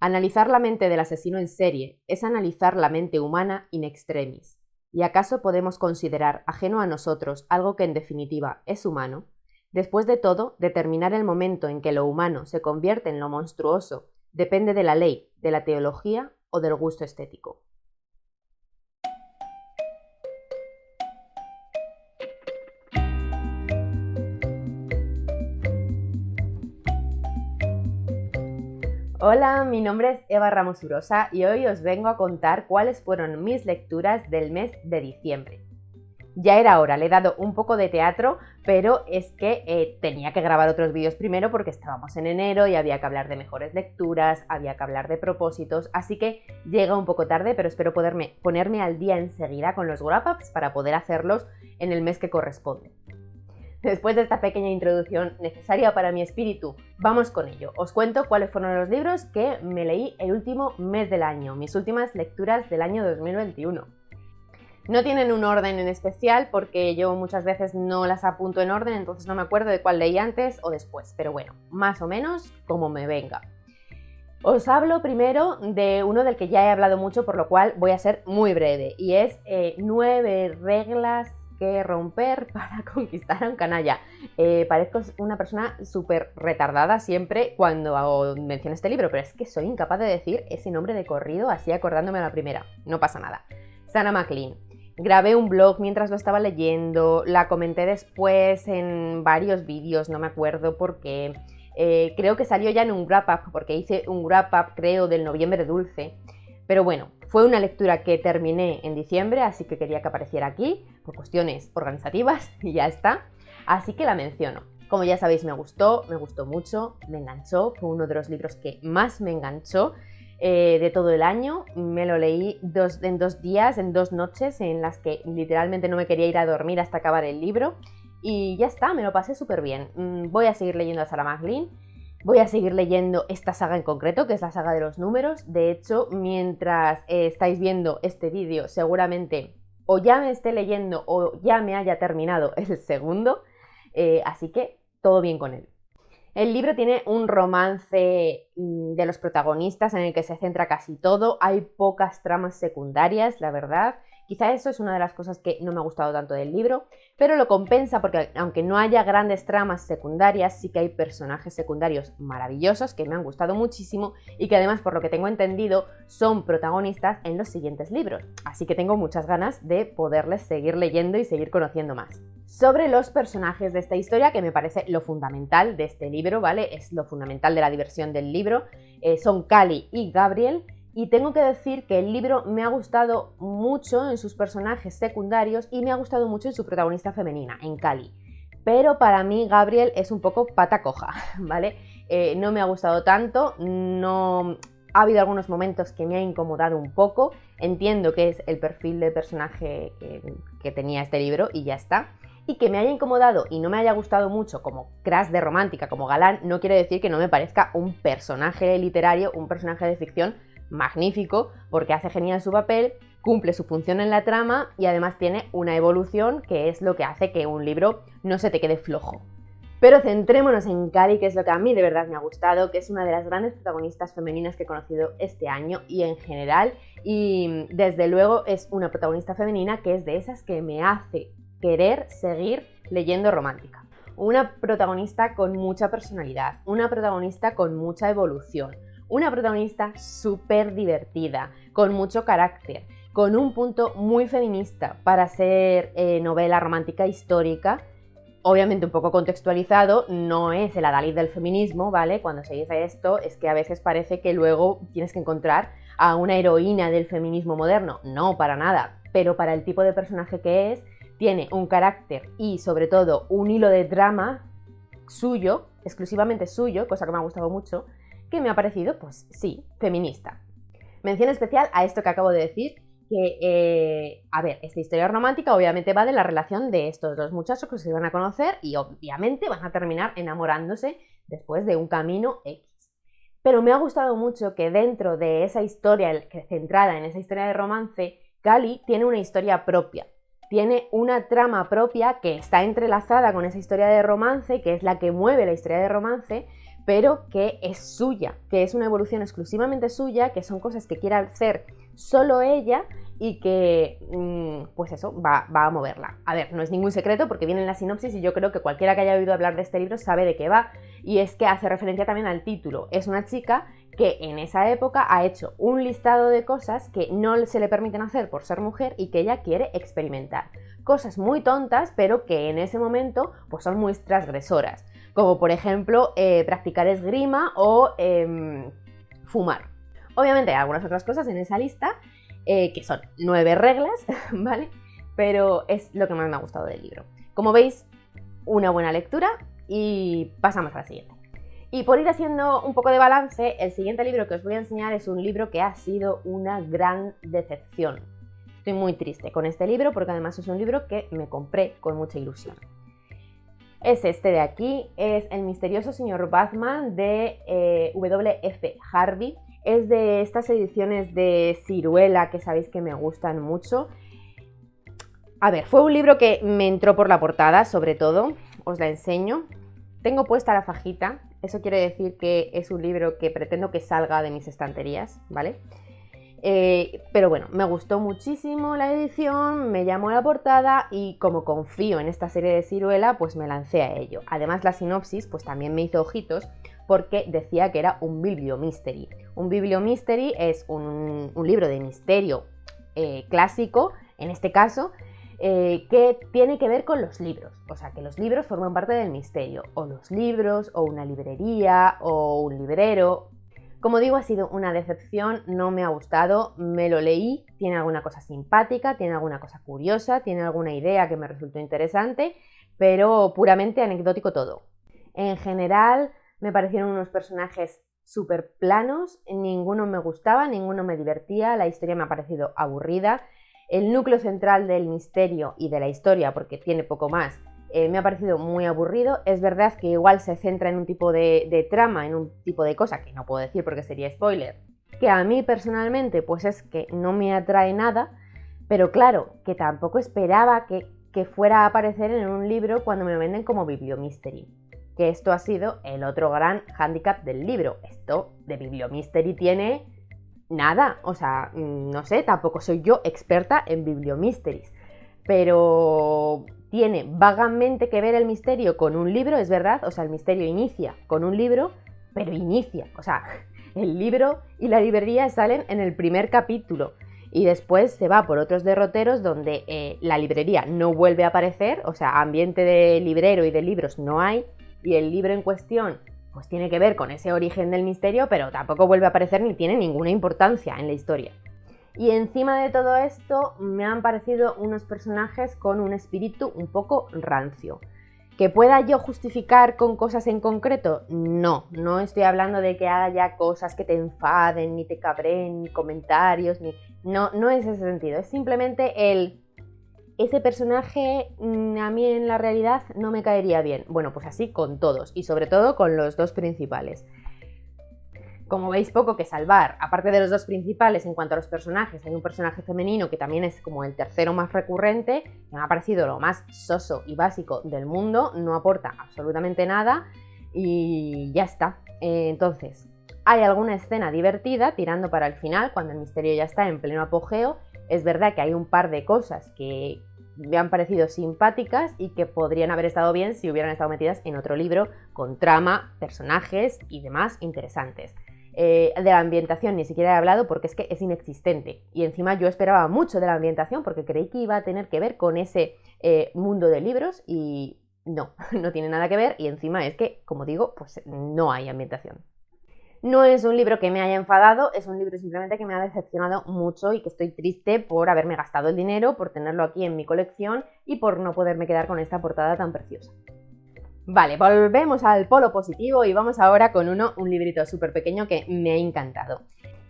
Analizar la mente del asesino en serie es analizar la mente humana in extremis. ¿Y acaso podemos considerar ajeno a nosotros algo que en definitiva es humano? Después de todo, determinar el momento en que lo humano se convierte en lo monstruoso depende de la ley, de la teología o del gusto estético. Hola, mi nombre es Eva Ramos Urosa y hoy os vengo a contar cuáles fueron mis lecturas del mes de diciembre. Ya era hora, le he dado un poco de teatro, pero es que tenía que grabar otros vídeos primero porque estábamos en enero y había que hablar de mejores lecturas, había que hablar de propósitos, así que llega un poco tarde, pero espero ponerme al día enseguida con los wrap-ups para poder hacerlos en el mes que corresponde. Después de esta pequeña introducción necesaria para mi espíritu, vamos con ello. Os cuento cuáles fueron los libros que me leí el último mes del año, mis últimas lecturas del año 2021. No tienen un orden en especial porque yo muchas veces no las apunto en orden, entonces no me acuerdo de cuál leí antes o después, pero bueno, más o menos como me venga. Os hablo primero de uno del que ya he hablado mucho, por lo cual voy a ser muy breve, y es 9 reglas que romper para conquistar a un canalla. Parezco una persona súper retardada siempre cuando menciono este libro, pero es que soy incapaz de decir ese nombre de corrido así acordándome a la primera. No pasa nada. Sarah MacLean. Grabé un blog mientras lo estaba leyendo, la comenté después en varios vídeos, no me acuerdo por qué. Creo que salió ya en un wrap-up, porque hice un wrap-up creo del noviembre dulce. Pero bueno, fue una lectura que terminé en diciembre, así que quería que apareciera aquí, por cuestiones organizativas, y ya está. Así que la menciono. Como ya sabéis, me gustó mucho, me enganchó, fue uno de los libros que más me enganchó de todo el año. Me lo leí en 2 días, en 2 noches, en las que literalmente no me quería ir a dormir hasta acabar el libro. Y ya está, me lo pasé súper bien. Voy a seguir leyendo a Sarah MacLean. Voy a seguir leyendo esta saga en concreto, que es la saga de los números. De hecho, mientras estáis viendo este vídeo, seguramente o ya me esté leyendo o ya me haya terminado el segundo. Así que todo bien con él. El libro tiene un romance de los protagonistas en el que se centra casi todo. Hay pocas tramas secundarias, la verdad. Quizá eso es una de las cosas que no me ha gustado tanto del libro, pero lo compensa porque aunque no haya grandes tramas secundarias, sí que hay personajes secundarios maravillosos que me han gustado muchísimo y que además, por lo que tengo entendido, son protagonistas en los siguientes libros. Así que tengo muchas ganas de poderles seguir leyendo y seguir conociendo más. Sobre los personajes de esta historia, que me parece lo fundamental de este libro, ¿vale? Es lo fundamental de la diversión del libro. Son Callie y Gabriel. Y tengo que decir que el libro me ha gustado mucho en sus personajes secundarios y me ha gustado mucho en su protagonista femenina, en Callie. Pero para mí Gabriel es un poco pata coja, ¿vale? No me ha gustado tanto, no... Ha habido algunos momentos que me ha incomodado un poco. Entiendo que es el perfil de personaje que tenía este libro y ya está. Y que me haya incomodado y no me haya gustado mucho como crush de romántica, como galán, no quiere decir que no me parezca un personaje literario, un personaje de ficción magnífico, porque hace genial su papel, cumple su función en la trama y además tiene una evolución que es lo que hace que un libro no se te quede flojo. Pero centrémonos en Callie, que es lo que a mí de verdad me ha gustado, que es una de las grandes protagonistas femeninas que he conocido este año y en general, y desde luego es una protagonista femenina que es de esas que me hace querer seguir leyendo romántica. Una protagonista con mucha personalidad, una protagonista con mucha evolución, una protagonista súper divertida, con mucho carácter, con un punto muy feminista para ser novela romántica histórica, obviamente un poco contextualizado, no es el adalid del feminismo, ¿vale? Cuando se dice esto es que a veces parece que luego tienes que encontrar a una heroína del feminismo moderno, no, para nada, pero para el tipo de personaje que es, tiene un carácter y sobre todo un hilo de trama suyo, exclusivamente suyo, cosa que me ha gustado mucho, que me ha parecido, pues sí, feminista. Mención especial a esto que acabo de decir, que, a ver, esta historia romántica obviamente va de la relación de estos dos muchachos que se van a conocer y obviamente van a terminar enamorándose después de un camino X. Pero me ha gustado mucho que dentro de esa historia, centrada en esa historia de romance, Callie tiene una historia propia. Tiene una trama propia que está entrelazada con esa historia de romance, que es la que mueve la historia de romance, pero que es suya, que es una evolución exclusivamente suya, que son cosas que quiere hacer solo ella y que, pues eso, va a moverla. A ver, no es ningún secreto porque viene en la sinopsis y yo creo que cualquiera que haya oído hablar de este libro sabe de qué va, y es que hace referencia también al título. Es una chica que en esa época ha hecho un listado de cosas que no se le permiten hacer por ser mujer y que ella quiere experimentar. Cosas muy tontas, pero que en ese momento pues son muy transgresoras, como por ejemplo practicar esgrima o fumar. Obviamente hay algunas otras cosas en esa lista, que son 9 reglas, ¿vale? Pero es lo que más me ha gustado del libro. Como veis, una buena lectura y pasamos a la siguiente. Y por ir haciendo un poco de balance, el siguiente libro que os voy a enseñar es un libro que ha sido una gran decepción. Estoy muy triste con este libro porque además es un libro que me compré con mucha ilusión. Es este de aquí, es El misterioso señor Batman de W.F. Harvey. Es de estas ediciones de ciruela que sabéis que me gustan mucho. A ver, fue un libro que me entró por la portada, sobre todo. Os la enseño. Tengo puesta la fajita. Eso quiere decir que es un libro que pretendo que salga de mis estanterías, ¿vale? Pero bueno, me gustó muchísimo la edición, me llamó la portada y como confío en esta serie de ciruela, pues me lancé a ello. Además, la sinopsis pues también me hizo ojitos porque decía que era un bibliomystery. Un bibliomystery es un libro de misterio clásico, en este caso, que tiene que ver con los libros. O sea, que los libros forman parte del misterio. O los libros, o una librería, o un librero. Como digo, ha sido una decepción, no me ha gustado, me lo leí, tiene alguna cosa simpática, tiene alguna cosa curiosa, tiene alguna idea que me resultó interesante, pero puramente anecdótico todo. En general, me parecieron unos personajes súper planos, ninguno me gustaba, ninguno me divertía, la historia me ha parecido aburrida. El núcleo central del misterio y de la historia, porque tiene poco más, me ha parecido muy aburrido. Es verdad que igual se centra en un tipo de trama, en un tipo de cosa que no puedo decir porque sería spoiler, que a mí personalmente pues es que no me atrae nada, pero claro, que tampoco esperaba que fuera a aparecer en un libro cuando me lo venden como bibliomystery. Que esto ha sido el otro gran hándicap del libro. Esto de bibliomystery tiene nada, o sea, no sé, tampoco soy yo experta en bibliomysteries, pero tiene vagamente que ver el misterio con un libro, es verdad, o sea, el misterio inicia con un libro, pero inicia, o sea, el libro y la librería salen en el primer capítulo y después se va por otros derroteros donde la librería no vuelve a aparecer, o sea, ambiente de librero y de libros no hay, y el libro en cuestión pues tiene que ver con ese origen del misterio, pero tampoco vuelve a aparecer ni tiene ninguna importancia en la historia. Y encima de todo esto me han parecido unos personajes con un espíritu un poco rancio. ¿Que pueda yo justificar con cosas en concreto? No, no estoy hablando de que haya cosas que te enfaden, ni te cabreen, ni comentarios, ni... No es ese sentido, es simplemente ese personaje a mí en la realidad no me caería bien. Bueno, pues así con todos y sobre todo con los dos principales. Como veis, poco que salvar. Aparte de los dos principales, en cuanto a los personajes, hay un personaje femenino que también es como el tercero más recurrente, que me ha parecido lo más soso y básico del mundo, no aporta absolutamente nada y ya está. Entonces, hay alguna escena divertida tirando para el final, cuando el misterio ya está en pleno apogeo. Es verdad que hay un par de cosas que me han parecido simpáticas y que podrían haber estado bien si hubieran estado metidas en otro libro con trama, personajes y demás interesantes. De la ambientación ni siquiera he hablado porque es que es inexistente y encima yo esperaba mucho de la ambientación porque creí que iba a tener que ver con ese mundo de libros y no, no tiene nada que ver y encima es que, como digo, pues no hay ambientación. No es un libro que me haya enfadado, es un libro simplemente que me ha decepcionado mucho y que estoy triste por haberme gastado el dinero, por tenerlo aquí en mi colección y por no poderme quedar con esta portada tan preciosa. Vale, volvemos al polo positivo y vamos ahora con un librito súper pequeño que me ha encantado.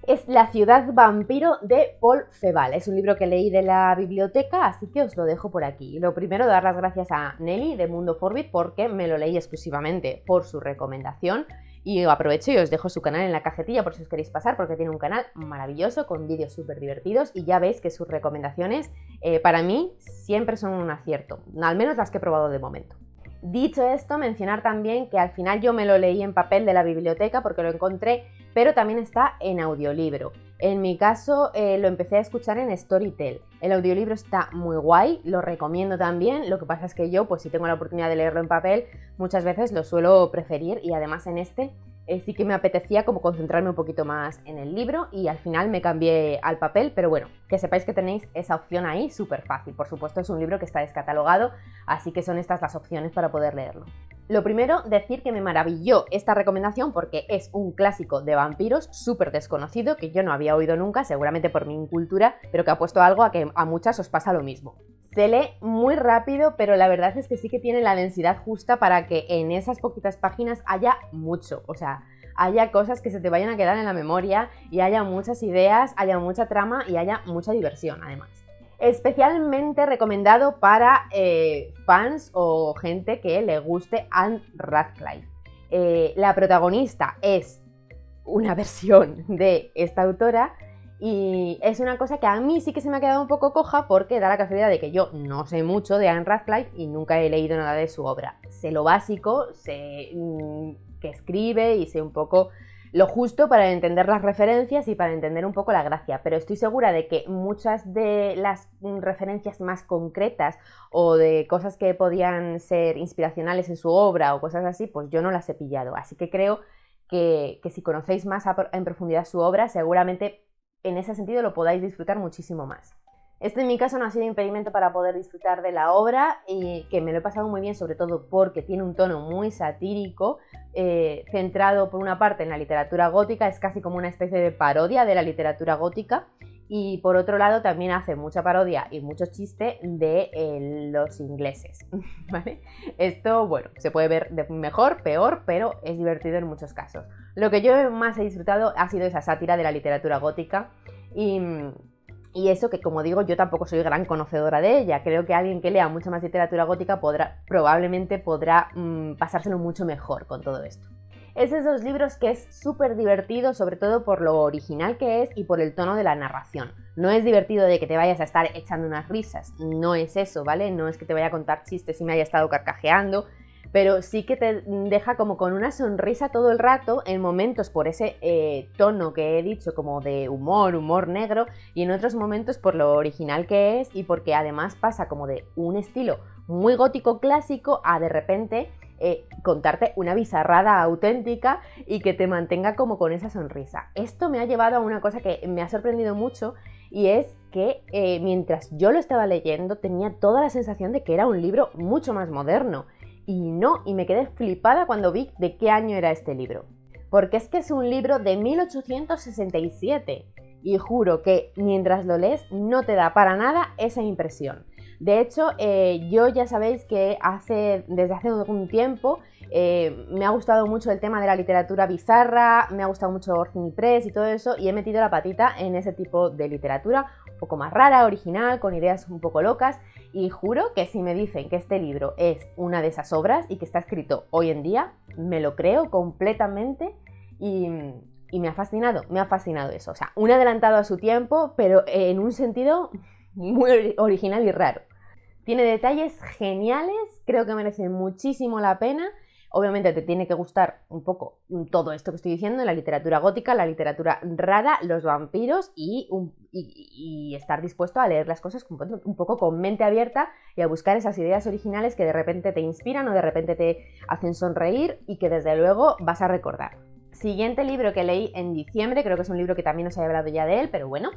Es La ciudad vampiro de Paul Feval. Es un libro que leí de la biblioteca, así que os lo dejo por aquí. Lo primero, dar las gracias a Nelly de Mundo Forbit porque me lo leí exclusivamente por su recomendación. Y aprovecho y os dejo su canal en la cajetilla por si os queréis pasar, porque tiene un canal maravilloso con vídeos súper divertidos y ya veis que sus recomendaciones para mí siempre son un acierto, al menos las que he probado de momento. Dicho esto, mencionar también que al final yo me lo leí en papel de la biblioteca porque lo encontré, pero también está en audiolibro. En mi caso lo empecé a escuchar en Storytel. El audiolibro está muy guay, lo recomiendo también. Lo que pasa es que yo, pues si tengo la oportunidad de leerlo en papel, muchas veces lo suelo preferir, y además en este sí que me apetecía como concentrarme un poquito más en el libro, y al final me cambié al papel, pero bueno, que sepáis que tenéis esa opción ahí súper fácil. Por supuesto, es un libro que está descatalogado, así que son estas las opciones para poder leerlo. Lo primero, decir que me maravilló esta recomendación porque es un clásico de vampiros súper desconocido que yo no había oído nunca, seguramente por mi incultura, pero que ha puesto algo a que a muchas os pasa lo mismo. Se lee muy rápido, pero la verdad es que sí que tiene la densidad justa para que en esas poquitas páginas haya mucho, o sea, haya cosas que se te vayan a quedar en la memoria y haya muchas ideas, haya mucha trama y haya mucha diversión además. Especialmente recomendado para fans o gente que le guste Anne Radcliffe. La protagonista es una versión de esta autora y es una cosa que a mí sí que se me ha quedado un poco coja porque da la casualidad de que yo no sé mucho de Anne Radcliffe y nunca he leído nada de su obra. Sé lo básico, sé que escribe y sé un poco lo justo para entender las referencias y para entender un poco la gracia, pero estoy segura de que muchas de las referencias más concretas o de cosas que podían ser inspiracionales en su obra o cosas así, pues yo no las he pillado. Así que creo que si conocéis más en profundidad su obra, seguramente en ese sentido lo podáis disfrutar muchísimo más. Este en mi caso no ha sido impedimento para poder disfrutar de la obra, y que me lo he pasado muy bien, sobre todo porque tiene un tono muy satírico, centrado por una parte en la literatura gótica, es casi como una especie de parodia de la literatura gótica, y por otro lado también hace mucha parodia y mucho chiste de los ingleses, ¿vale? Esto, bueno, se puede ver de mejor, peor, pero es divertido en muchos casos. Lo que yo más he disfrutado ha sido esa sátira de la literatura gótica, y eso que, como digo, yo tampoco soy gran conocedora de ella. Creo que alguien que lea mucha más literatura gótica probablemente podrá pasárselo mucho mejor con todo esto. Es de esos libros que es súper divertido, sobre todo por lo original que es y por el tono de la narración. No es divertido de que te vayas a estar echando unas risas, no es eso, ¿vale? No es que te vaya a contar chistes y me haya estado carcajeando, pero sí que te deja como con una sonrisa todo el rato en momentos por ese tono que he dicho, como de humor negro, y en otros momentos por lo original que es y porque además pasa como de un estilo muy gótico clásico a de repente contarte una bizarrada auténtica y que te mantenga como con esa sonrisa. Esto me ha llevado a una cosa que me ha sorprendido mucho, y es que mientras yo lo estaba leyendo tenía toda la sensación de que era un libro mucho más moderno. Y no, y me quedé flipada cuando vi de qué año era este libro. Porque es que es un libro de 1867 y juro que mientras lo lees no te da para nada esa impresión. De hecho, yo ya sabéis que desde hace algún tiempo me ha gustado mucho el tema de la literatura bizarra, me ha gustado mucho Orphan Press y todo eso, y he metido la patita en ese tipo de literatura un poco más rara, original, con ideas un poco locas, y juro que si me dicen que este libro es una de esas obras y que está escrito hoy en día, me lo creo completamente, y me ha fascinado eso. O sea, un adelantado a su tiempo, pero en un sentido muy original y raro. Tiene detalles geniales, creo que merece muchísimo la pena. Obviamente te tiene que gustar un poco todo esto que estoy diciendo, la literatura gótica, la literatura rara, los vampiros y estar dispuesto a leer las cosas un poco con mente abierta y a buscar esas ideas originales que de repente te inspiran o de repente te hacen sonreír y que desde luego vas a recordar. Siguiente libro que leí en diciembre, creo que es un libro que también os he hablado ya de él, pero bueno,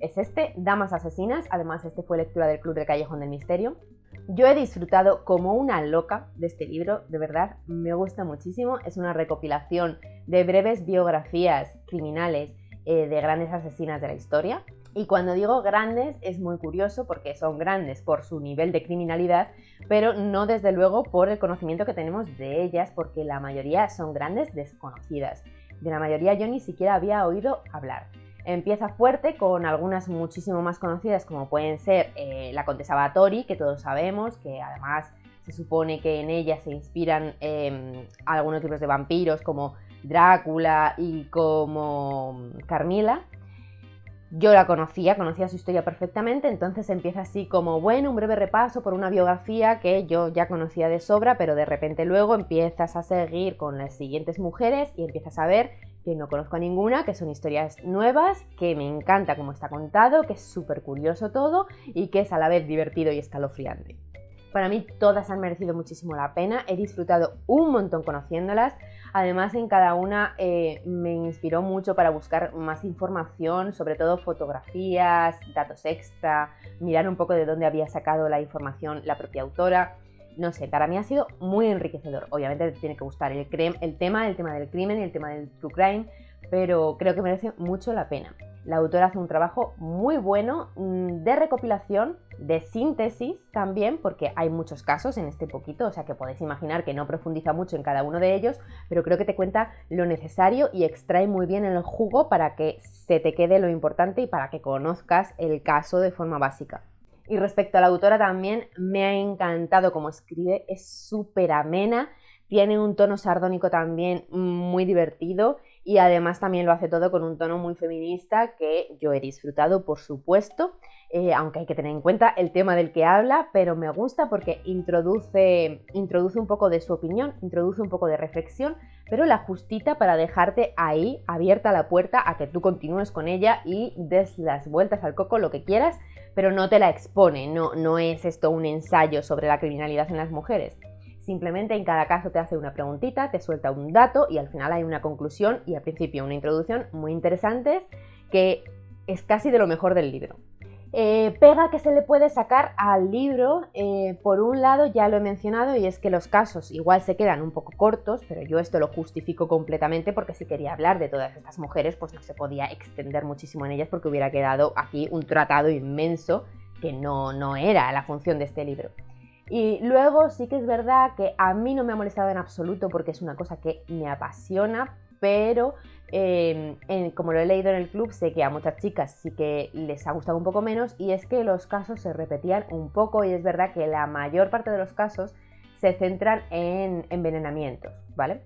es este, Damas Asesinas. Además, este fue lectura del Club del Callejón del Misterio. Yo he disfrutado como una loca de este libro, de verdad, me gusta muchísimo. Es una recopilación de breves biografías criminales de grandes asesinas de la historia. Y cuando digo grandes es muy curioso porque son grandes por su nivel de criminalidad, pero no desde luego por el conocimiento que tenemos de ellas, porque la mayoría son grandes desconocidas. De la mayoría yo ni siquiera había oído hablar. Empieza fuerte con algunas muchísimo más conocidas, como pueden ser la Condesa Bathory, que todos sabemos, que además se supone que en ella se inspiran algunos libros de vampiros como Drácula y como Carmilla. Yo la conocía su historia perfectamente, entonces empieza así como, bueno, un breve repaso por una biografía que yo ya conocía de sobra, pero de repente luego empiezas a seguir con las siguientes mujeres y empiezas a ver que no conozco a ninguna, que son historias nuevas, que me encanta cómo está contado, que es súper curioso todo y que es a la vez divertido y escalofriante. Para mí todas han merecido muchísimo la pena, he disfrutado un montón conociéndolas. Además, en cada una me inspiró mucho para buscar más información, sobre todo fotografías, datos extra, mirar un poco de dónde había sacado la información la propia autora. No sé, para mí ha sido muy enriquecedor. Obviamente te tiene que gustar el tema del crimen y el tema del true crime, pero creo que merece mucho la pena. La autora hace un trabajo muy bueno de recopilación, de síntesis también, porque hay muchos casos en este poquito, o sea que podéis imaginar que no profundiza mucho en cada uno de ellos, pero creo que te cuenta lo necesario y extrae muy bien el jugo para que se te quede lo importante y para que conozcas el caso de forma básica. Y respecto a la autora también me ha encantado cómo escribe, es súper amena, tiene un tono sardónico también muy divertido y además también lo hace todo con un tono muy feminista que yo he disfrutado, por supuesto, aunque hay que tener en cuenta el tema del que habla, pero me gusta porque introduce un poco de su opinión, introduce un poco de reflexión, pero la justita para dejarte ahí abierta la puerta a que tú continúes con ella y des las vueltas al coco, lo que quieras, pero no te la expone, no es esto un ensayo sobre la criminalidad en las mujeres. Simplemente en cada caso te hace una preguntita, te suelta un dato y al final hay una conclusión y al principio una introducción muy interesantes que es casi de lo mejor del libro. Pega que se le puede sacar al libro, por un lado ya lo he mencionado y es que los casos igual se quedan un poco cortos, pero yo esto lo justifico completamente porque si quería hablar de todas estas mujeres pues no se podía extender muchísimo en ellas porque hubiera quedado aquí un tratado inmenso que no era la función de este libro. Y luego sí que es verdad que a mí no me ha molestado en absoluto porque es una cosa que me apasiona, pero como lo he leído en el club, sé que a muchas chicas sí que les ha gustado un poco menos y es que los casos se repetían un poco y es verdad que la mayor parte de los casos se centran en envenenamientos, ¿vale?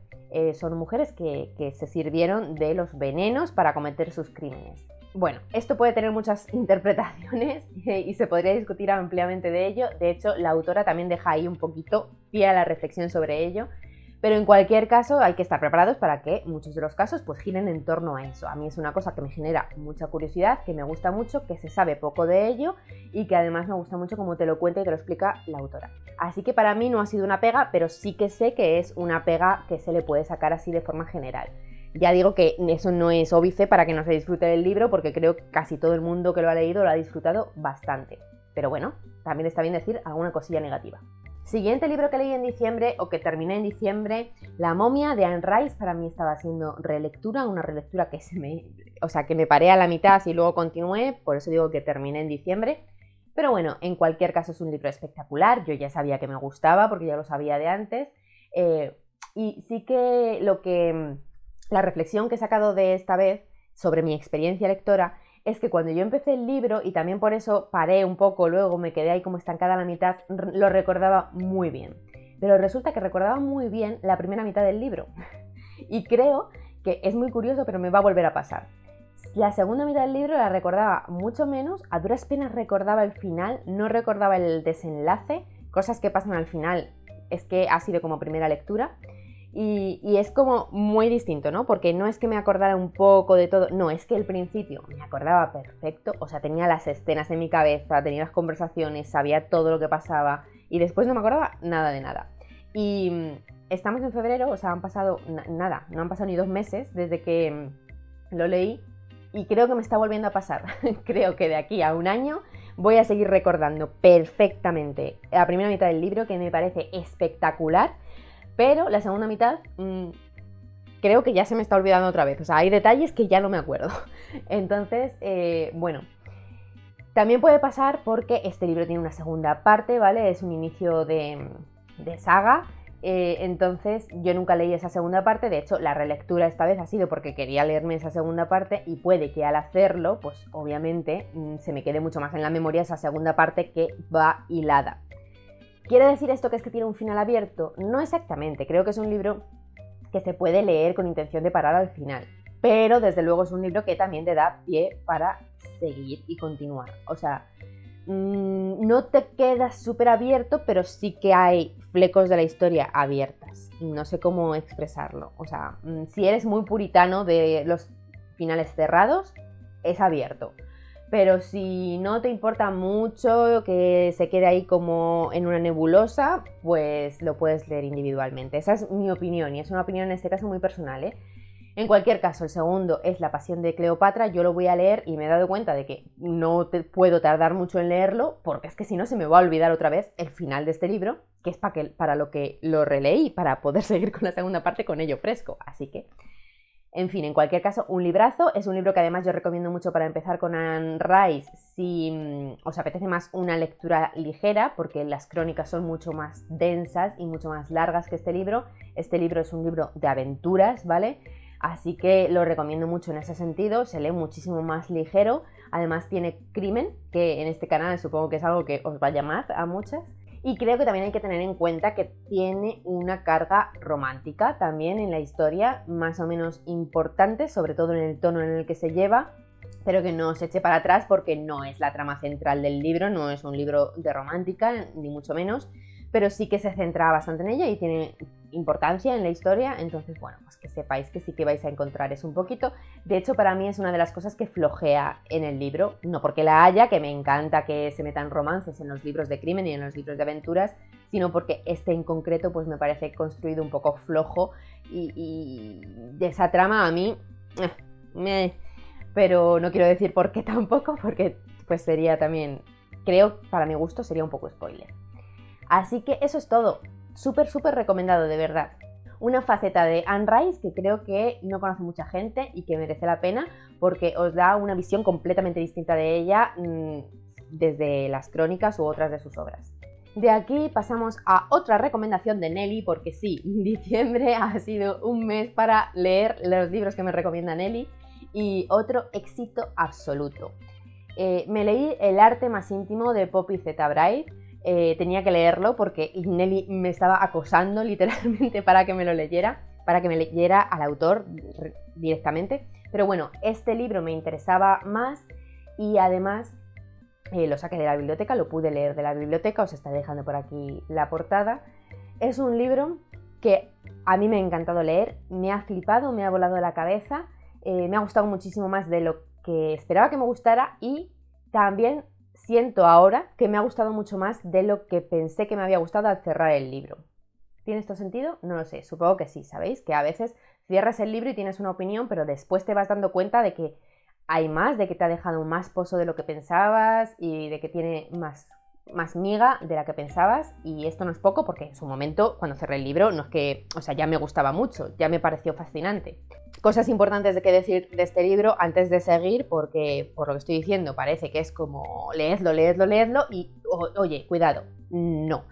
Son mujeres que se sirvieron de los venenos para cometer sus crímenes. Bueno, esto puede tener muchas interpretaciones y se podría discutir ampliamente de ello. De hecho, la autora también deja ahí un poquito pie a la reflexión sobre ello. Pero en cualquier caso hay que estar preparados para que muchos de los casos pues giren en torno a eso. A mí es una cosa que me genera mucha curiosidad, que me gusta mucho, que se sabe poco de ello y que además me gusta mucho cómo te lo cuenta y te lo explica la autora. Así que para mí no ha sido una pega, pero sí que sé que es una pega que se le puede sacar así de forma general. Ya digo que eso no es óbice para que no se disfrute del libro, porque creo que casi todo el mundo que lo ha leído lo ha disfrutado bastante. Pero bueno, también está bien decir alguna cosilla negativa. Siguiente libro que leí en diciembre, o que terminé en diciembre, La momia de Anne Rice. Para mí estaba haciendo relectura, una relectura que que me paré a la mitad y luego continué, por eso digo que terminé en diciembre. Pero bueno, en cualquier caso es un libro espectacular, yo ya sabía que me gustaba porque ya lo sabía de antes. Y sí que la reflexión que he sacado de esta vez sobre mi experiencia lectora es que cuando yo empecé el libro, y también por eso paré un poco, luego me quedé ahí como estancada a la mitad, lo recordaba muy bien. Pero resulta que recordaba muy bien la primera mitad del libro. Y creo que es muy curioso, pero me va a volver a pasar. La segunda mitad del libro la recordaba mucho menos, a duras penas recordaba el final, no recordaba el desenlace, cosas que pasan al final, es que ha sido como primera lectura. Y es como muy distinto, ¿no? Porque no es que me acordara un poco de todo, no, es que el principio me acordaba perfecto, o sea, tenía las escenas en mi cabeza, tenía las conversaciones, sabía todo lo que pasaba y después no me acordaba nada de nada. Y estamos en febrero, o sea, han pasado nada, no han pasado ni 2 meses desde que lo leí y creo que me está volviendo a pasar. Creo que de aquí a un año voy a seguir recordando perfectamente la primera mitad del libro, que me parece espectacular. Pero la segunda mitad creo que ya se me está olvidando otra vez. O sea, hay detalles que ya no me acuerdo. Entonces, bueno, también puede pasar porque este libro tiene una segunda parte, ¿vale? Es un inicio de saga. Entonces, yo nunca leí esa segunda parte. De hecho, la relectura esta vez ha sido porque quería leerme esa segunda parte y puede que al hacerlo, pues obviamente se me quede mucho más en la memoria esa segunda parte que va hilada. ¿Quiere decir esto que es que tiene un final abierto? No exactamente, creo que es un libro que se puede leer con intención de parar al final. pero desde luego es un libro que también te da pie para seguir y continuar. O sea, no te quedas súper abierto, pero sí que hay flecos de la historia abiertas. No sé cómo expresarlo. O sea, si eres muy puritano de los finales cerrados, es abierto. Pero si no te importa mucho que se quede ahí como en una nebulosa, pues lo puedes leer individualmente. Esa es mi opinión, y es una opinión en este caso muy personal, ¿eh? En cualquier caso, el segundo es La Pasión de Cleopatra. Yo lo voy a leer y me he dado cuenta de que no puedo tardar mucho en leerlo, porque es que si no se me va a olvidar otra vez el final de este libro, que es para lo que lo releí, para poder seguir con la segunda parte con ello fresco. Así que, en fin, en cualquier caso, un librazo. Es un libro que además yo recomiendo mucho para empezar con Anne Rice si os apetece más una lectura ligera, porque las crónicas son mucho más densas y mucho más largas que este libro. Este libro es un libro de aventuras, ¿vale? Así que lo recomiendo mucho en ese sentido, se lee muchísimo más ligero. Además tiene crimen, que en este canal supongo que es algo que os va a llamar a muchas. Y creo que también hay que tener en cuenta que tiene una carga romántica también en la historia, más o menos importante, sobre todo en el tono en el que se lleva, pero que no se eche para atrás porque no es la trama central del libro, no es un libro de romántica, ni mucho menos, pero sí que se centra bastante en ella y tiene importancia en la historia. Entonces, bueno, pues que sepáis que sí que vais a encontrar eso un poquito. De hecho, para mí es una de las cosas que flojea en el libro, no porque la haya, que me encanta que se metan romances en los libros de crimen y en los libros de aventuras, sino porque este en concreto pues me parece construido un poco flojo y de esa trama a mí pero no quiero decir por qué tampoco, porque pues sería también, creo, para mi gusto sería un poco spoiler. Así que eso es todo. Súper, súper recomendado, de verdad. Una faceta de Anne Rice que creo que no conoce mucha gente y que merece la pena porque os da una visión completamente distinta de ella desde las crónicas u otras de sus obras. De aquí pasamos a otra recomendación de Nelly, porque sí, diciembre ha sido un mes para leer los libros que me recomienda Nelly, y otro éxito absoluto. Me leí El arte más íntimo de Poppy Z. Bride. Tenía que leerlo porque Nelly me estaba acosando literalmente para que me lo leyera, para que me leyera al autor directamente. Pero bueno, este libro me interesaba más y además lo saqué de la biblioteca, lo pude leer de la biblioteca, os estaré dejando por aquí la portada. Es un libro que a mí me ha encantado leer, me ha flipado, me ha volado la cabeza, me ha gustado muchísimo más de lo que esperaba que me gustara y también siento ahora que me ha gustado mucho más de lo que pensé que me había gustado al cerrar el libro. ¿Tiene esto sentido? No lo sé, supongo que sí, ¿sabéis? Que a veces cierras el libro y tienes una opinión, pero después te vas dando cuenta de que hay más, de que te ha dejado más pozo de lo que pensabas y de que tiene más miga de la que pensabas, y esto no es poco porque en su momento, cuando cerré el libro, no es que, o sea, ya me gustaba mucho, ya me pareció fascinante. Cosas importantes de que decir de este libro antes de seguir, porque por lo que estoy diciendo parece que es como leedlo y oye, cuidado, no.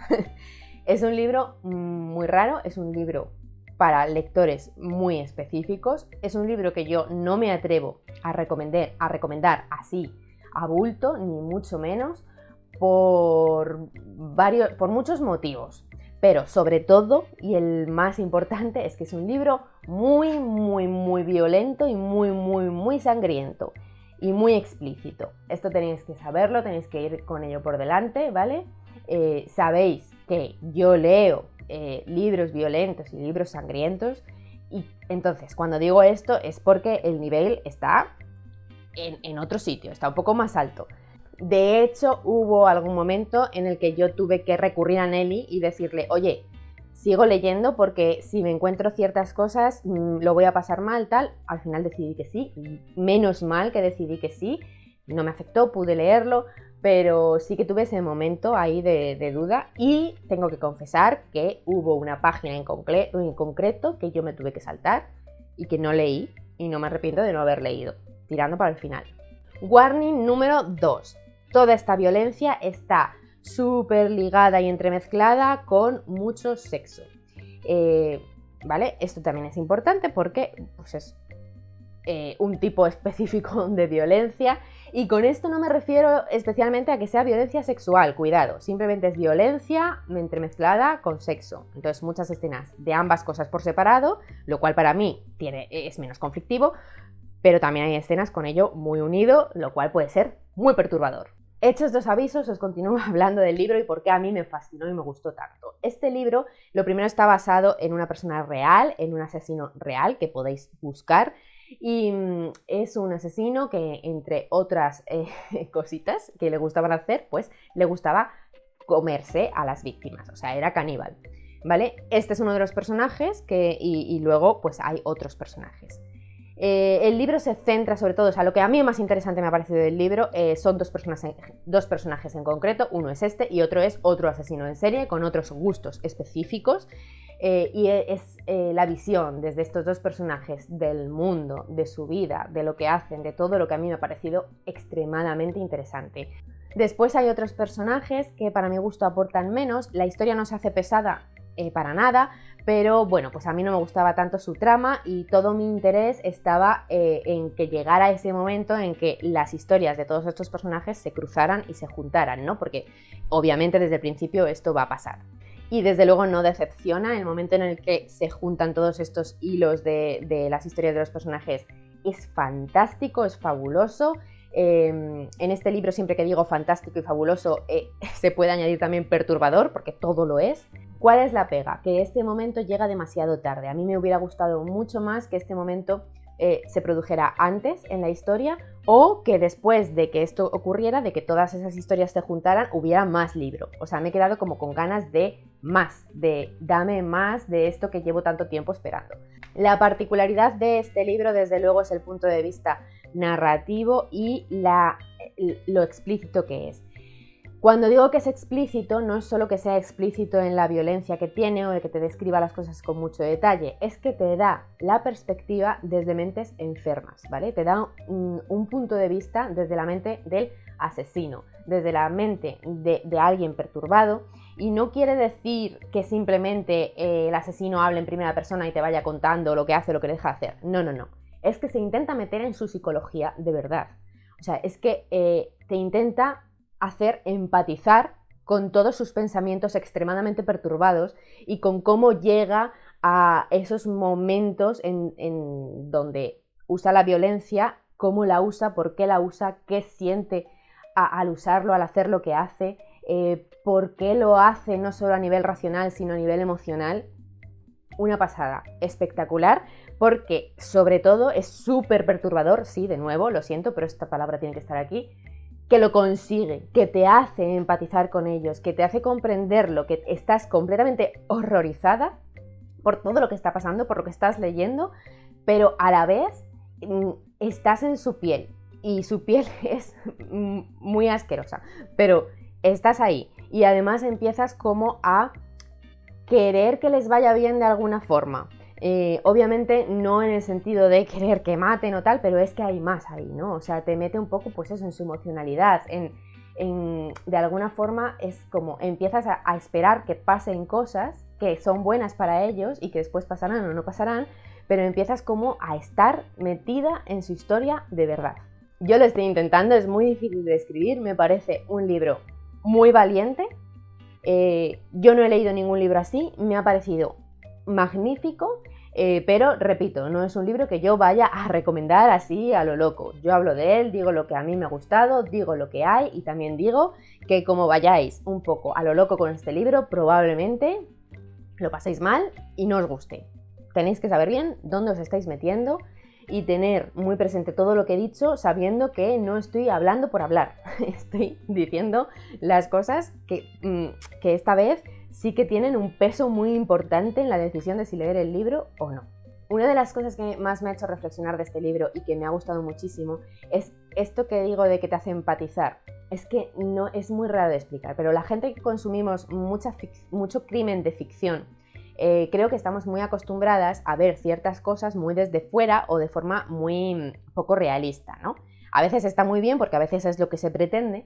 Es un libro muy raro, es un libro para lectores muy específicos, es un libro que yo no me atrevo a recomendar así a bulto, ni mucho menos, por muchos motivos, pero sobre todo, y el más importante, es que es un libro muy, muy, muy violento y muy, muy, muy sangriento y muy explícito. Esto tenéis que saberlo, tenéis que ir con ello por delante, ¿vale? Sabéis que yo leo libros violentos y libros sangrientos, y entonces cuando digo esto es porque el nivel está en otro sitio, está un poco más alto. De hecho, hubo algún momento en el que yo tuve que recurrir a Nelly y decirle, oye, sigo leyendo porque si me encuentro ciertas cosas lo voy a pasar mal, tal. Al final decidí que sí, menos mal que decidí que sí, no me afectó, pude leerlo, pero sí que tuve ese momento ahí de duda, y tengo que confesar que hubo una página en concreto que yo me tuve que saltar y que no leí, y no me arrepiento de no haber leído, tirando para el final. Warning número 2. Toda esta violencia está súper ligada y entremezclada con mucho sexo. ¿Vale? Esto también es importante porque pues un tipo específico de violencia, y con esto no me refiero especialmente a que sea violencia sexual, cuidado, simplemente es violencia entremezclada con sexo. Entonces muchas escenas de ambas cosas por separado, lo cual para mí es menos conflictivo, pero también hay escenas con ello muy unido, lo cual puede ser muy perturbador. Hechos dos avisos, os continúo hablando del libro y por qué a mí me fascinó y me gustó tanto. Este libro, lo primero, está basado en una persona real, en un asesino real que podéis buscar, y es un asesino que, entre otras cositas que le gustaban hacer, pues le gustaba comerse a las víctimas, o sea, era caníbal, ¿vale? Este es uno de los personajes y luego pues hay otros personajes. El libro se centra sobre todo, o sea, lo que a mí más interesante me ha parecido del libro son dos personajes en concreto, uno es este y otro es otro asesino en serie con otros gustos específicos, y es la visión desde estos dos personajes del mundo, de su vida, de lo que hacen, de todo lo que a mí me ha parecido extremadamente interesante. Después hay otros personajes que para mi gusto aportan menos, la historia no se hace pesada para nada, pero bueno, pues a mí no me gustaba tanto su trama y todo mi interés estaba en que llegara ese momento en que las historias de todos estos personajes se cruzaran y se juntaran, ¿no? Porque obviamente desde el principio esto va a pasar. Y desde luego no decepciona el momento en el que se juntan todos estos hilos de las historias de los personajes. Es fantástico, es fabuloso. En este libro, siempre que digo fantástico y fabuloso, se puede añadir también perturbador, porque todo lo es. ¿Cuál es la pega? Que este momento llega demasiado tarde. A mí me hubiera gustado mucho más que este momento se produjera antes en la historia, o que después de que esto ocurriera, de que todas esas historias se juntaran, hubiera más libro. O sea, me he quedado como con ganas de más, de dame más de esto que llevo tanto tiempo esperando. La particularidad de este libro, desde luego, es el punto de vista narrativo y lo explícito que es. Cuando digo que es explícito, no es solo que sea explícito en la violencia que tiene o de que te describa las cosas con mucho detalle, es que te da la perspectiva desde mentes enfermas, ¿vale? Te da un punto de vista desde la mente del asesino, desde la mente de alguien perturbado, y no quiere decir que simplemente el asesino hable en primera persona y te vaya contando lo que hace o lo que deja de hacer. No, no, no. Es que se intenta meter en su psicología de verdad. O sea, es que te intenta hacer empatizar con todos sus pensamientos extremadamente perturbados y con cómo llega a esos momentos en donde usa la violencia, cómo la usa, por qué la usa, qué siente al usarlo, al hacer lo que hace, por qué lo hace no solo a nivel racional, sino a nivel emocional. Una pasada, espectacular, porque sobre todo es súper perturbador, sí, de nuevo, lo siento, pero esta palabra tiene que estar aquí, que lo consigue, que te hace empatizar con ellos, que te hace comprenderlo, que estás completamente horrorizada por todo lo que está pasando, por lo que estás leyendo, pero a la vez estás en su piel, y su piel es muy asquerosa, pero estás ahí, y además empiezas como a querer que les vaya bien de alguna forma. Obviamente no en el sentido de querer que maten o tal, pero es que hay más ahí, ¿no? O sea, te mete un poco, pues eso, en su emocionalidad, de alguna forma es como empiezas a esperar que pasen cosas que son buenas para ellos y que después pasarán o no pasarán, pero empiezas como a estar metida en su historia de verdad. Yo lo estoy intentando, es muy difícil de escribir, me parece un libro muy valiente. Yo no he leído ningún libro así, me ha parecido magnífico, pero repito, no es un libro que yo vaya a recomendar así a lo loco. Yo hablo de él, digo lo que a mí me ha gustado, digo lo que hay, y también digo que como vayáis un poco a lo loco con este libro, probablemente lo paséis mal y no os guste. Tenéis que saber bien dónde os estáis metiendo y tener muy presente todo lo que he dicho, sabiendo que no estoy hablando por hablar. Estoy diciendo las cosas que esta vez sí que tienen un peso muy importante en la decisión de si leer el libro o no. Una de las cosas que más me ha hecho reflexionar de este libro y que me ha gustado muchísimo es esto que digo de que te hace empatizar. Es que no es muy raro de explicar, pero la gente que consumimos mucho crimen de ficción, creo que estamos muy acostumbradas a ver ciertas cosas muy desde fuera o de forma muy poco realista, ¿no? A veces está muy bien porque a veces es lo que se pretende,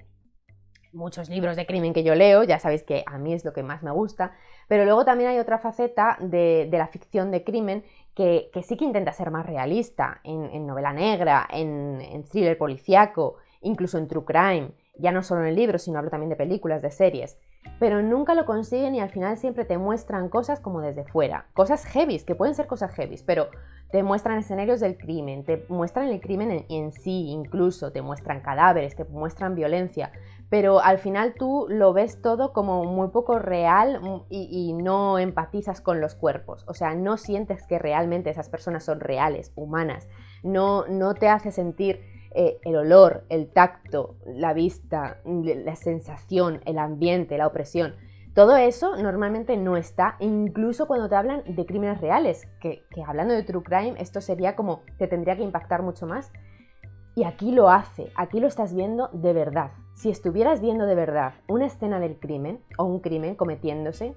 muchos libros de crimen que yo leo, ya sabéis que a mí es lo que más me gusta, pero luego también hay otra faceta de la ficción de crimen que sí que intenta ser más realista, en novela negra, en thriller policíaco, incluso en true crime, ya no solo en libros, sino hablo también de películas, de series, pero nunca lo consiguen y al final siempre te muestran cosas como desde fuera, cosas heavies, que pueden ser cosas heavies, pero te muestran escenarios del crimen, te muestran el crimen en sí, incluso te muestran cadáveres, te muestran violencia, pero al final tú lo ves todo como muy poco real y no empatizas con los cuerpos, o sea, no sientes que realmente esas personas son reales, humanas, no te hace sentir el olor, el tacto, la vista, la sensación, el ambiente, la opresión. Todo eso normalmente no está, incluso cuando te hablan de crímenes reales, que hablando de true crime esto sería como, te tendría que impactar mucho más. Y aquí lo hace, aquí lo estás viendo de verdad. Si estuvieras viendo de verdad una escena del crimen o un crimen cometiéndose,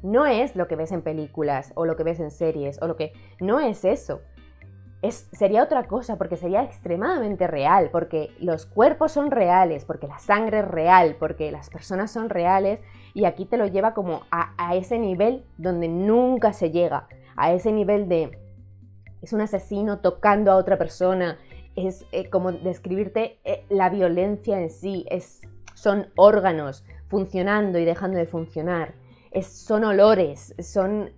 no es lo que ves en películas o lo que ves en series o lo que... No es eso. Sería otra cosa, porque sería extremadamente real, porque los cuerpos son reales, porque la sangre es real, porque las personas son reales, y aquí te lo lleva como a ese nivel donde nunca se llega, a ese nivel de es un asesino tocando a otra persona, es como describirte la violencia en sí, son órganos funcionando y dejando de funcionar, son olores, son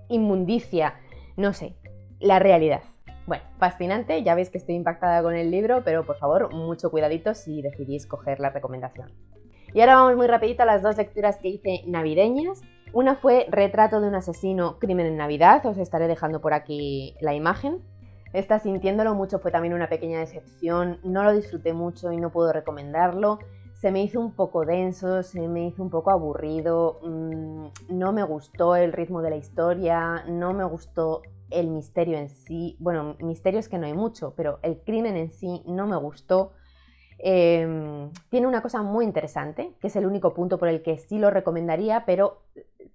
inmundicia, no sé, la realidad. Bueno, fascinante, ya veis que estoy impactada con el libro, pero por favor, mucho cuidadito si decidís coger la recomendación. Y ahora vamos muy rapidito a las dos lecturas que hice navideñas. Una fue Retrato de un asesino, crimen en Navidad, os estaré dejando por aquí la imagen. Esta, sintiéndolo mucho, fue también una pequeña decepción, no lo disfruté mucho y no puedo recomendarlo. Se me hizo un poco denso, se me hizo un poco aburrido, no me gustó el ritmo de la historia, no me gustó el misterio en sí. Bueno, misterio es que no hay mucho, pero el crimen en sí no me gustó. Tiene una cosa muy interesante, que es el único punto por el que sí lo recomendaría, pero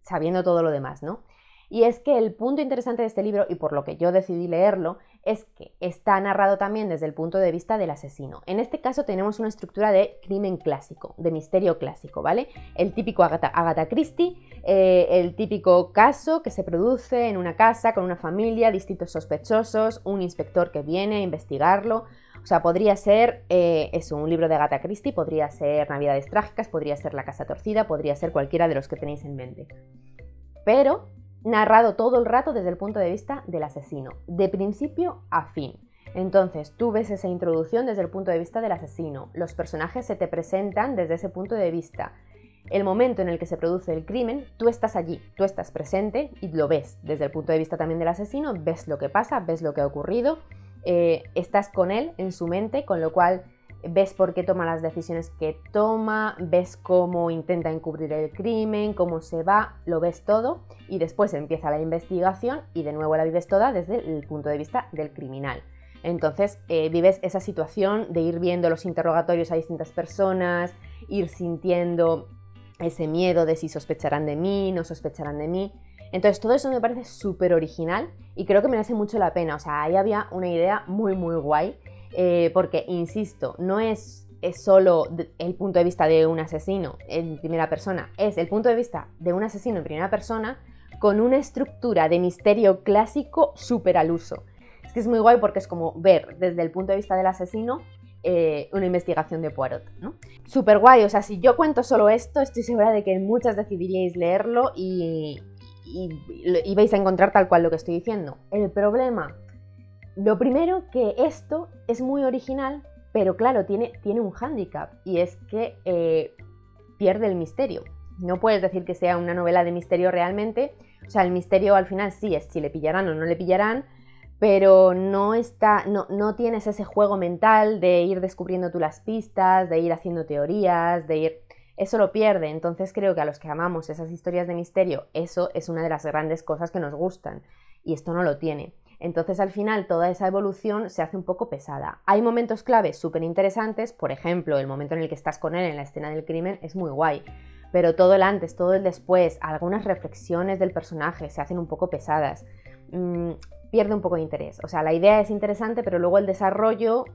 sabiendo todo lo demás, ¿no? Y es que el punto interesante de este libro, y por lo que yo decidí leerlo, es que está narrado también desde el punto de vista del asesino. En este caso tenemos una estructura de crimen clásico, de misterio clásico, ¿vale? El típico Agatha Christie, el típico caso que se produce en una casa con una familia, distintos sospechosos, un inspector que viene a investigarlo. O sea, podría ser un libro de Agatha Christie, podría ser Navidades Trágicas, podría ser La Casa Torcida, podría ser cualquiera de los que tenéis en mente. Pero narrado todo el rato desde el punto de vista del asesino, de principio a fin. Entonces tú ves esa introducción desde el punto de vista del asesino, los personajes se te presentan desde ese punto de vista. El momento en el que se produce el crimen, tú estás allí, tú estás presente y lo ves desde el punto de vista también del asesino, ves lo que pasa, ves lo que ha ocurrido, estás con él en su mente, con lo cual ves por qué toma las decisiones que toma, ves cómo intenta encubrir el crimen, cómo se va, lo ves todo y después empieza la investigación y de nuevo la vives toda desde el punto de vista del criminal. Entonces vives esa situación de ir viendo los interrogatorios a distintas personas, ir sintiendo ese miedo de si sospecharán de mí, no sospecharán de mí. Entonces todo eso me parece súper original y creo que merece mucho la pena. O sea, ahí había una idea muy muy guay. Porque, insisto, no es solo el punto de vista de un asesino en primera persona, es el punto de vista de un asesino en primera persona con una estructura de misterio clásico súper al uso. Es que es muy guay porque es como ver desde el punto de vista del asesino una investigación de Poirot, ¿no? Súper guay, o sea, si yo cuento solo esto, estoy segura de que muchas decidiríais leerlo y vais a encontrar tal cual lo que estoy diciendo. El problema... Lo primero, que esto es muy original, pero claro, tiene un hándicap y es que pierde el misterio. No puedes decir que sea una novela de misterio realmente, o sea, el misterio al final sí es si le pillarán o no le pillarán, pero no tienes ese juego mental de ir descubriendo tú las pistas, de ir haciendo teorías, eso lo pierde. Entonces creo que a los que amamos esas historias de misterio, eso es una de las grandes cosas que nos gustan y esto no lo tiene. Entonces al final toda esa evolución se hace un poco pesada. Hay momentos claves súper interesantes, por ejemplo, el momento en el que estás con él en la escena del crimen es muy guay, pero todo el antes, todo el después, algunas reflexiones del personaje se hacen un poco pesadas, pierde un poco de interés. O sea, la idea es interesante, pero luego el desarrollo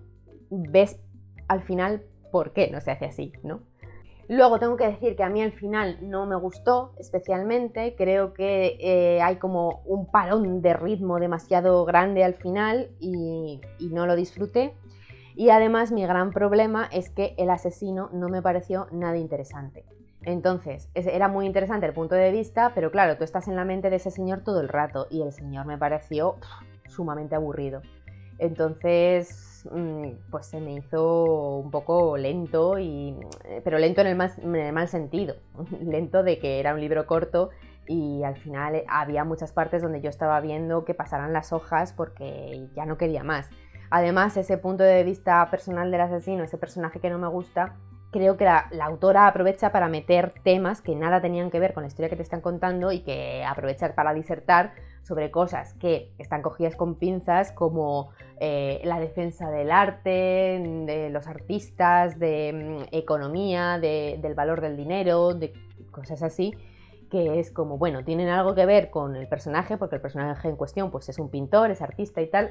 ves al final por qué no se hace así, ¿no? Luego tengo que decir que a mí al final no me gustó especialmente, creo que hay como un parón de ritmo demasiado grande al final y no lo disfruté. Y además mi gran problema es que el asesino no me pareció nada interesante. Entonces, era muy interesante el punto de vista, pero claro, tú estás en la mente de ese señor todo el rato y el señor me pareció sumamente aburrido. Entonces, pues se me hizo un poco lento, pero lento en el mal sentido. Lento de que era un libro corto y al final había muchas partes donde yo estaba viendo que pasaran las hojas porque ya no quería más. Además, ese punto de vista personal del asesino, ese personaje que no me gusta, creo que la autora aprovecha para meter temas que nada tenían que ver con la historia que te están contando y que aprovecha para disertar sobre cosas que están cogidas con pinzas, como la defensa del arte, de los artistas, de economía, del valor del dinero, de cosas así, que es como, bueno, tienen algo que ver con el personaje, porque el personaje en cuestión pues es un pintor, es artista y tal,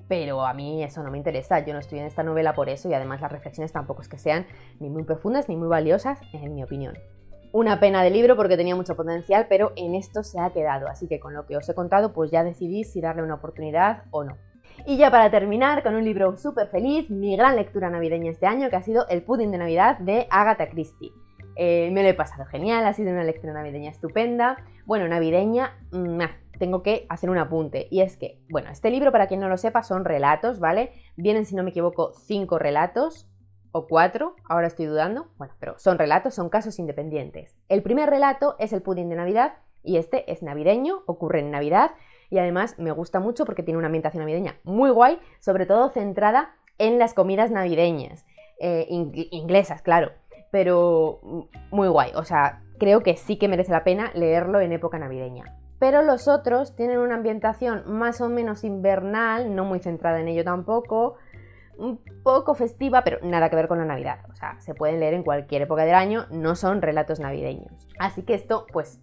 pero a mí eso no me interesa, yo no estoy en esta novela por eso y además las reflexiones tampoco es que sean ni muy profundas ni muy valiosas, en mi opinión. Una pena de libro porque tenía mucho potencial, pero en esto se ha quedado, así que con lo que os he contado pues ya decidí si darle una oportunidad o no. Y ya para terminar con un libro súper feliz, mi gran lectura navideña este año, que ha sido El pudding de Navidad de Agatha Christie. Me lo he pasado genial, ha sido una lectura navideña estupenda. Bueno, navideña, tengo que hacer un apunte, y es que, bueno, este libro, para quien no lo sepa, son relatos, ¿vale? Vienen, si no me equivoco, 5 relatos, o 4, ahora estoy dudando, bueno, pero son relatos, son casos independientes. El primer relato es El pudding de Navidad, y este es navideño, ocurre en Navidad, y además me gusta mucho porque tiene una ambientación navideña muy guay, sobre todo centrada en las comidas navideñas, inglesas, claro, pero muy guay, o sea, creo que sí que merece la pena leerlo en época navideña. Pero los otros tienen una ambientación más o menos invernal, no muy centrada en ello tampoco, un poco festiva, pero nada que ver con la Navidad. O sea, se pueden leer en cualquier época del año, no son relatos navideños. Así que esto, pues,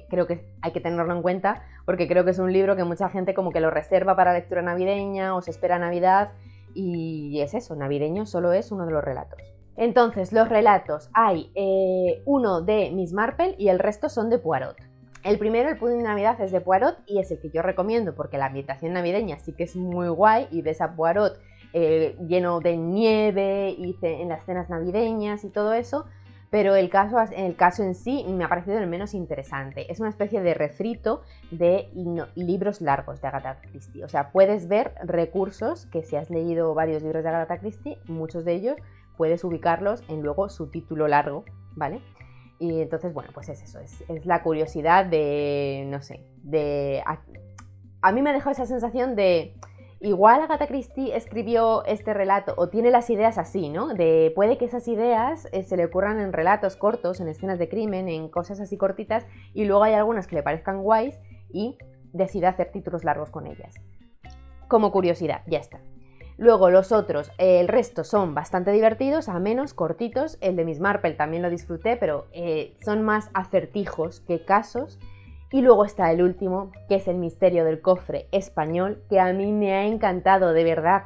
creo que hay que tenerlo en cuenta, porque creo que es un libro que mucha gente como que lo reserva para lectura navideña o se espera Navidad, y es eso, navideño solo es uno de los relatos. Entonces, los relatos, hay uno de Miss Marple y el resto son de Poirot. El primero, El pudding de Navidad, es de Poirot y es el que yo recomiendo porque la ambientación navideña sí que es muy guay y ves a Poirot lleno de nieve y en las cenas navideñas y todo eso, pero el caso en sí me ha parecido el menos interesante. Es una especie de refrito de libros largos de Agatha Christie. O sea, puedes ver recursos que, si has leído varios libros de Agatha Christie, muchos de ellos puedes ubicarlos en luego su título largo, ¿vale? Y entonces, bueno, pues es eso, es la curiosidad de, no sé, a mí me dejó esa sensación de, igual Agatha Christie escribió este relato, o tiene las ideas así, ¿no? Puede que esas ideas se le ocurran en relatos cortos, en escenas de crimen, en cosas así cortitas, y luego hay algunas que le parezcan guays y decide hacer títulos largos con ellas. Como curiosidad, ya está. Luego los otros, el resto son bastante divertidos, amenos, cortitos. El de Miss Marple también lo disfruté, pero son más acertijos que casos. Y luego está el último, que es El misterio del cofre español, que a mí me ha encantado, de verdad.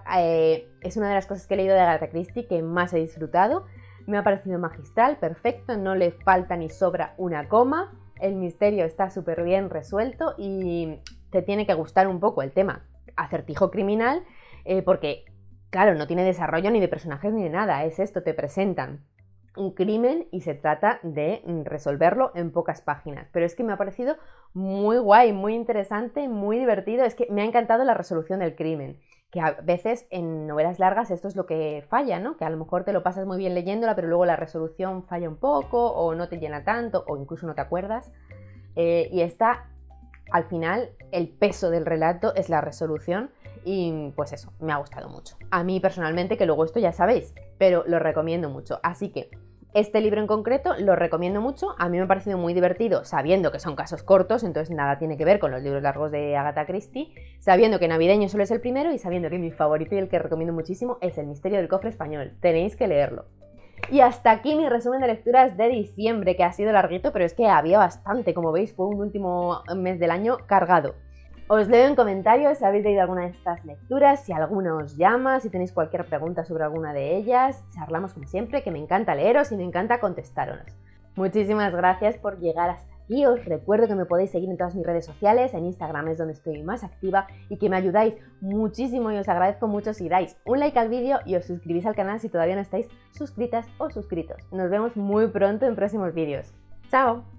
Es una de las cosas que he leído de Agatha Christie que más he disfrutado. Me ha parecido magistral, perfecto, no le falta ni sobra una coma. El misterio está súper bien resuelto y te tiene que gustar un poco el tema acertijo criminal, porque, claro, no tiene desarrollo ni de personajes ni de nada, es esto, te presentan un crimen y se trata de resolverlo en pocas páginas, pero es que me ha parecido muy guay, muy interesante, muy divertido, es que me ha encantado la resolución del crimen, que a veces en novelas largas esto es lo que falla, ¿no? Que a lo mejor te lo pasas muy bien leyéndola, pero luego la resolución falla un poco, o no te llena tanto, o incluso no te acuerdas, y esta, al final, el peso del relato es la resolución. Y pues eso, me ha gustado mucho. A mí personalmente, que luego esto ya sabéis, pero lo recomiendo mucho. Así que este libro en concreto lo recomiendo mucho. A mí me ha parecido muy divertido, sabiendo que son casos cortos, entonces nada tiene que ver con los libros largos de Agatha Christie, sabiendo que navideño solo es el primero y sabiendo que mi favorito y el que recomiendo muchísimo es El misterio del cofre español. Tenéis que leerlo. Y hasta aquí mi resumen de lecturas de diciembre, que ha sido larguito, pero es que había bastante. Como veis, fue un último mes del año cargado. Os leo en comentarios si habéis leído alguna de estas lecturas, si alguna os llama, si tenéis cualquier pregunta sobre alguna de ellas. Charlamos como siempre, que me encanta leeros y me encanta contestaros. Muchísimas gracias por llegar hasta aquí. Os recuerdo que me podéis seguir en todas mis redes sociales, en Instagram es donde estoy más activa y que me ayudáis muchísimo y os agradezco mucho si dais un like al vídeo y os suscribís al canal si todavía no estáis suscritas o suscritos. Nos vemos muy pronto en próximos vídeos. ¡Chao!